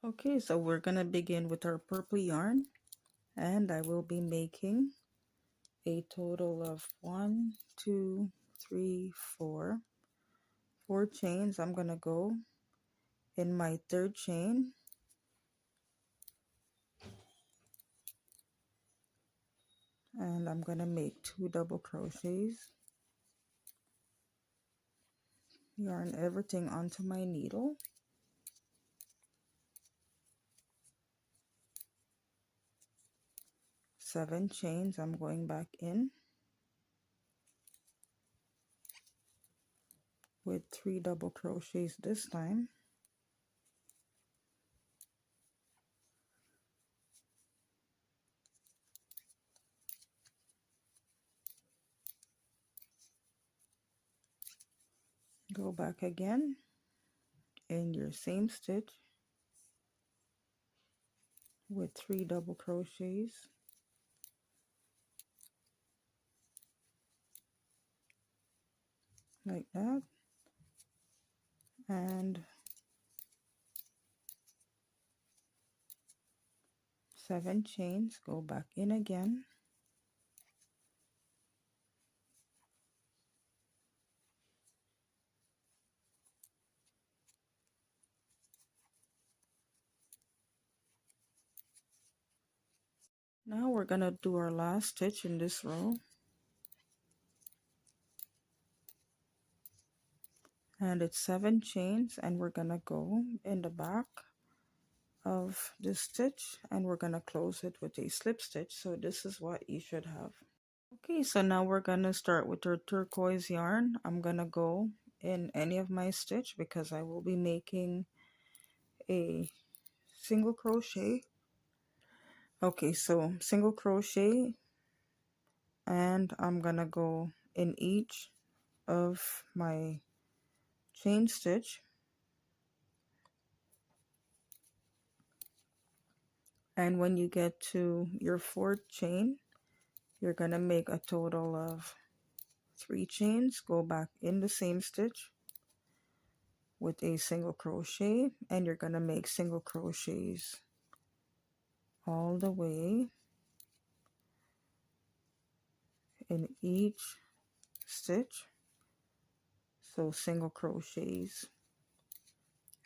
Okay, so we're gonna begin with our purple yarn, and I will be making a total of 1, 2, 3, 4 chains. I'm gonna go in my third chain, and I'm gonna make 2 double crochets, yarn everything onto my needle, 7 chains. I'm going back in with 3 double crochets this time, go back again in your same stitch with 3 double crochets, like that, and 7 chains, go back in again, now we're gonna do our last stitch in this row, and it's 7 chains, and we're gonna go in the back of this stitch and we're gonna close it with a slip stitch. So this is what you should have. Okay, so now we're gonna start with our turquoise yarn. I'm gonna go in any of my stitch because I will be making a single crochet. Okay, so single crochet, and I'm gonna go in each of my chain stitch, and when you get to your fourth chain, you're gonna make a total of 3 chains, go back in the same stitch with a single crochet, and you're gonna make single crochets all the way in each stitch, so single crochets,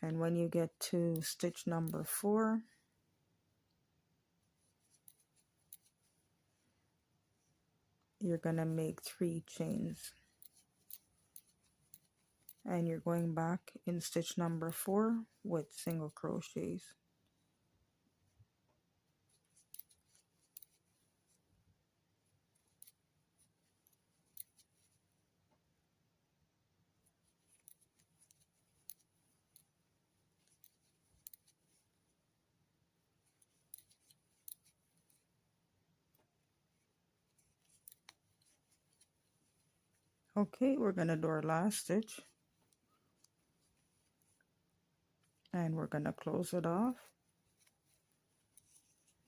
and when you get to stitch number 4, you're gonna make 3 chains, and you're going back in stitch number 4 with single crochets. Okay, we're gonna do our last stitch, and we're gonna close it off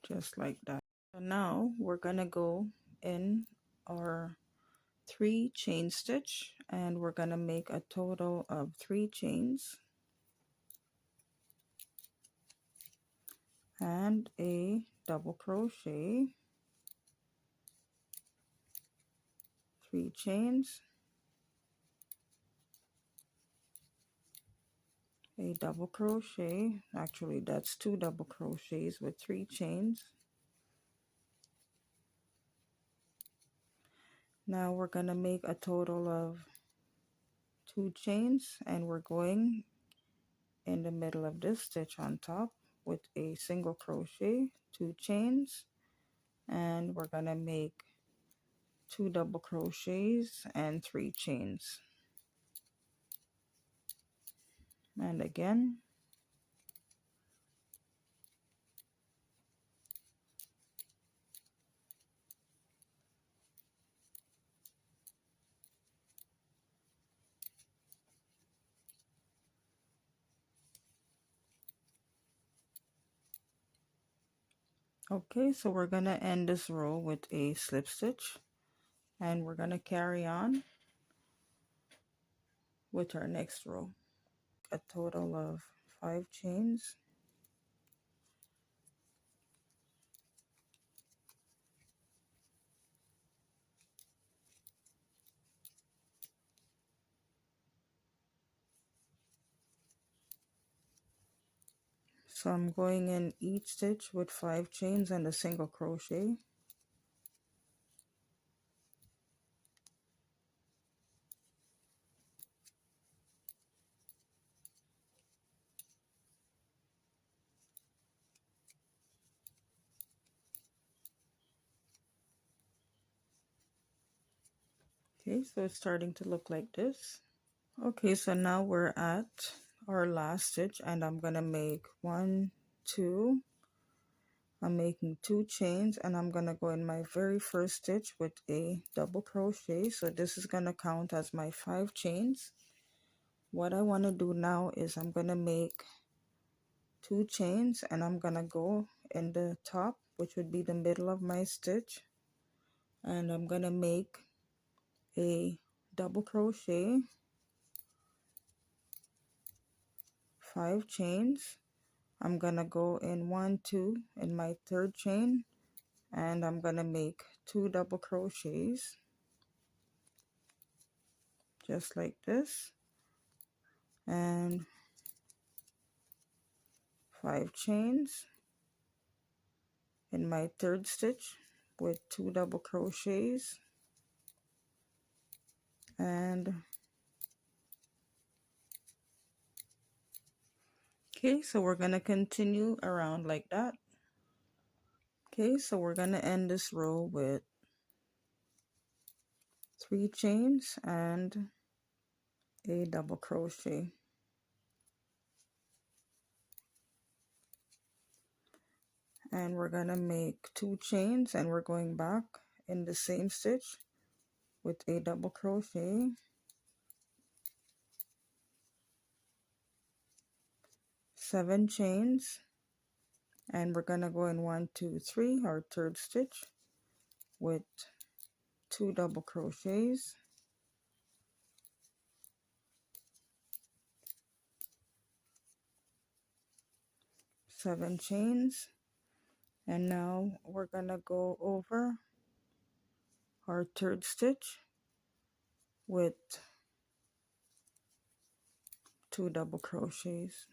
just like that. So now we're gonna go in our 3 chain stitch, and we're gonna make a total of 3 chains and a double crochet, 3 chains, a double crochet, actually that's 2 double crochets with 3 chains. Now we're gonna make a total of 2 chains, and we're going in the middle of this stitch on top with a single crochet, 2 chains, and we're gonna make 2 double crochets and 3 chains, and again. Okay, so we're gonna end this row with a slip stitch, and we're gonna carry on with our next row. A total of 5 chains, So I'm going in each stitch with 5 chains and a single crochet. Okay, so it's starting to look like this. Okay, so now we're at our last stitch and I'm gonna make 1, 2. I'm making 2 chains and I'm gonna go in my very first stitch with a double crochet. So this is gonna count as my 5 chains. What I want to do now is I'm gonna make 2 chains and I'm gonna go in the top, which would be the middle of my stitch, and I'm gonna make a double crochet, 5 chains. I'm gonna go in 1, 2 in my third chain, and I'm gonna make 2 double crochets just like this, and 5 chains in my third stitch with 2 double crochets, and okay, so we're gonna continue around like that. Okay, so we're gonna end this row with 3 chains and a double crochet. And we're gonna make 2 chains and we're going back in the same stitch with a double crochet, 7 chains, and we're gonna go in 1, 2, 3, our third stitch with 2 double crochets, 7 chains, and now we're gonna go over our third stitch with 2 double crochets,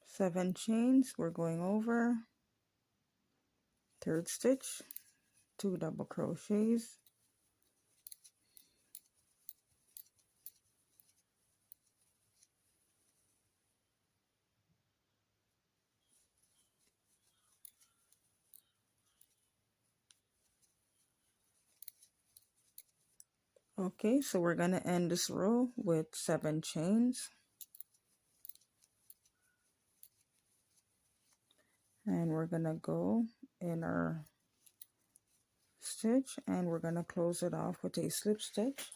7 chains, we're going over third stitch, 2 double crochets, okay, so we're gonna end this row with 7 chains, and we're gonna go in our stitch and we're gonna close it off with a slip stitch.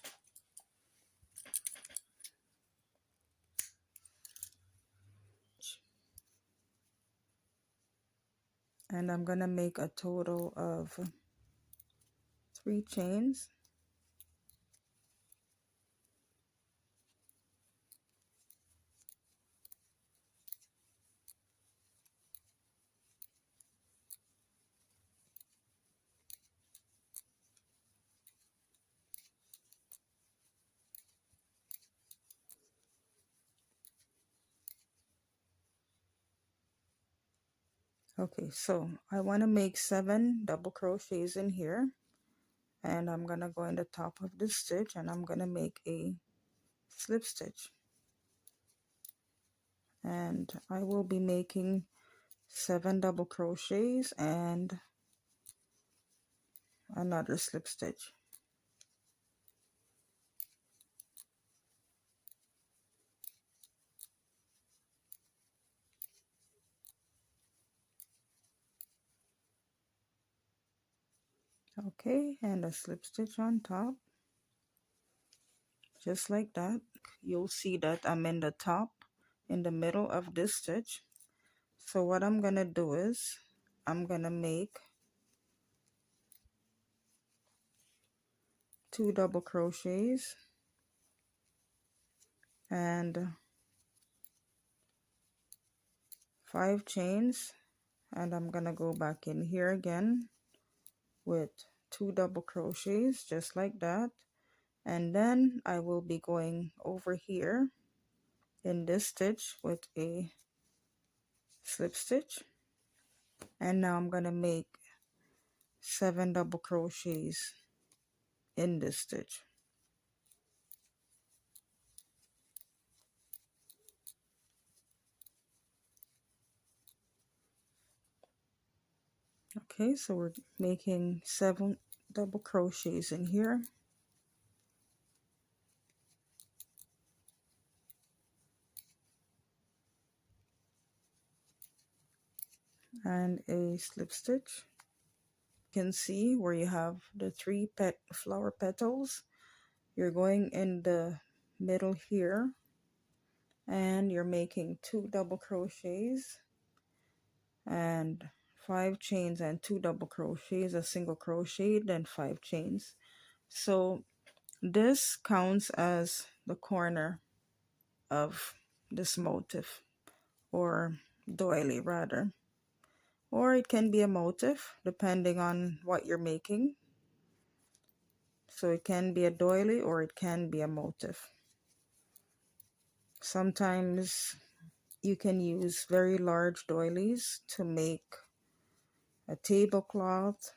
And I'm gonna make a total of 3 chains, okay, so I want to make 7 double crochets in here, and I'm gonna go in the top of this stitch and I'm gonna make a slip stitch, and I will be making 7 double crochets and another slip stitch. Okay, and a slip stitch on top, just like that. You'll see that I'm in the top, in the middle of this stitch. So what I'm gonna do is I'm gonna make 2 double crochets and 5 chains, and I'm gonna go back in here again with 2 double crochets just like that, And then I will be going over here in this stitch with a slip stitch, and now I'm gonna make 7 double crochets in this stitch. Okay, so we're making 7 double crochets in here, and a slip stitch. You can see where you have the 3 flower petals. You're going in the middle here, and you're making 2 double crochets and 5 chains and 2 double crochets, a single crochet, then 5 chains. So this counts as the corner of this motif, or doily rather, or it can be a motif depending on what you're making. So it can be a doily or it can be a motif. Sometimes you can use very large doilies to make a tablecloth,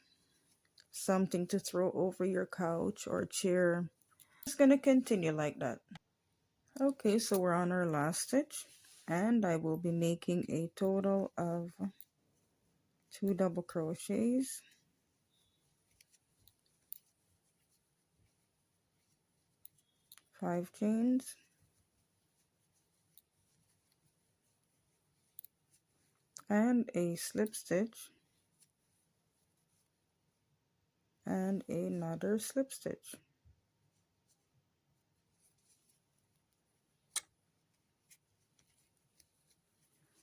something to throw over your couch or chair. It's going to continue like that. Okay, so we're on our last stitch, and I will be making a total of 2 double crochets, 5 chains, and a slip stitch, and another slip stitch.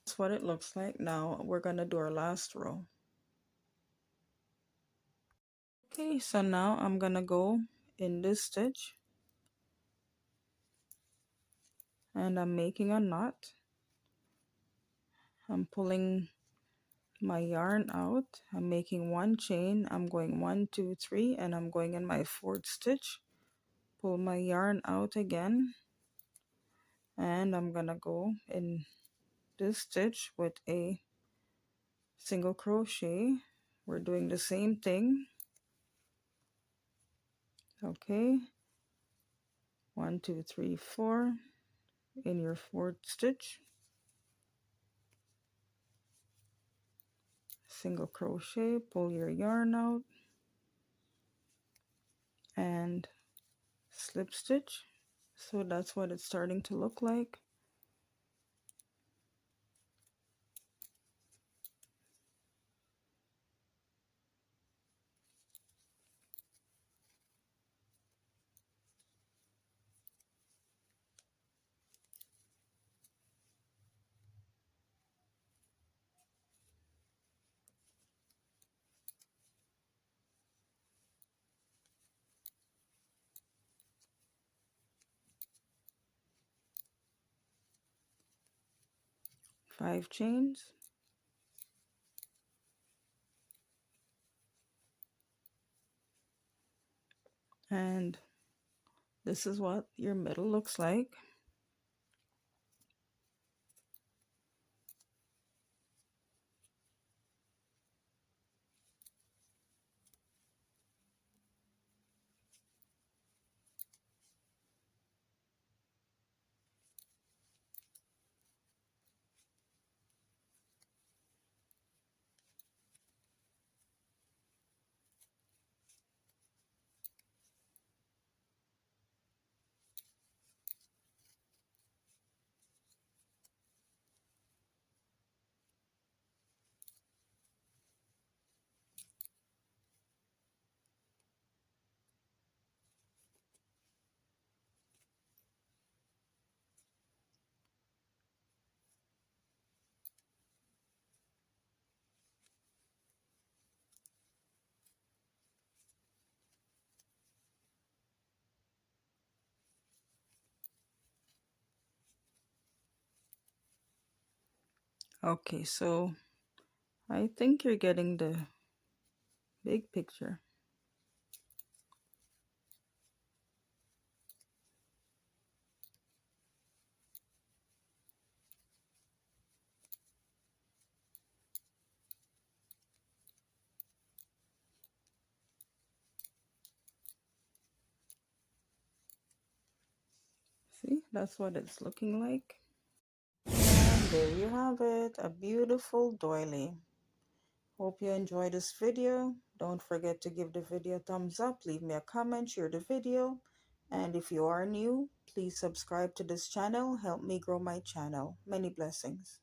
That's what it looks like. Now we're going to do our last row. Okay, so now I'm going to go in this stitch, and I'm making a knot. I'm pulling my yarn out. I'm making 1 chain. I'm going 1, 2, 3, and I'm going in my 4th stitch. Pull my yarn out again, and I'm gonna go in this stitch with a single crochet. We're doing the same thing. Okay, 1, 2, 3, 4 in your 4th stitch, single crochet, pull your yarn out, and slip stitch. So that's what it's starting to look like. Five chains, and this is what your middle looks like. Okay, so I think you're getting the big picture. See, that's what it's looking like. And there you have it, a beautiful doily. Hope you enjoyed this video. Don't forget to give the video a thumbs up, leave me a comment, share the video. And if you are new, please subscribe to this channel. Help me grow my channel. Many blessings.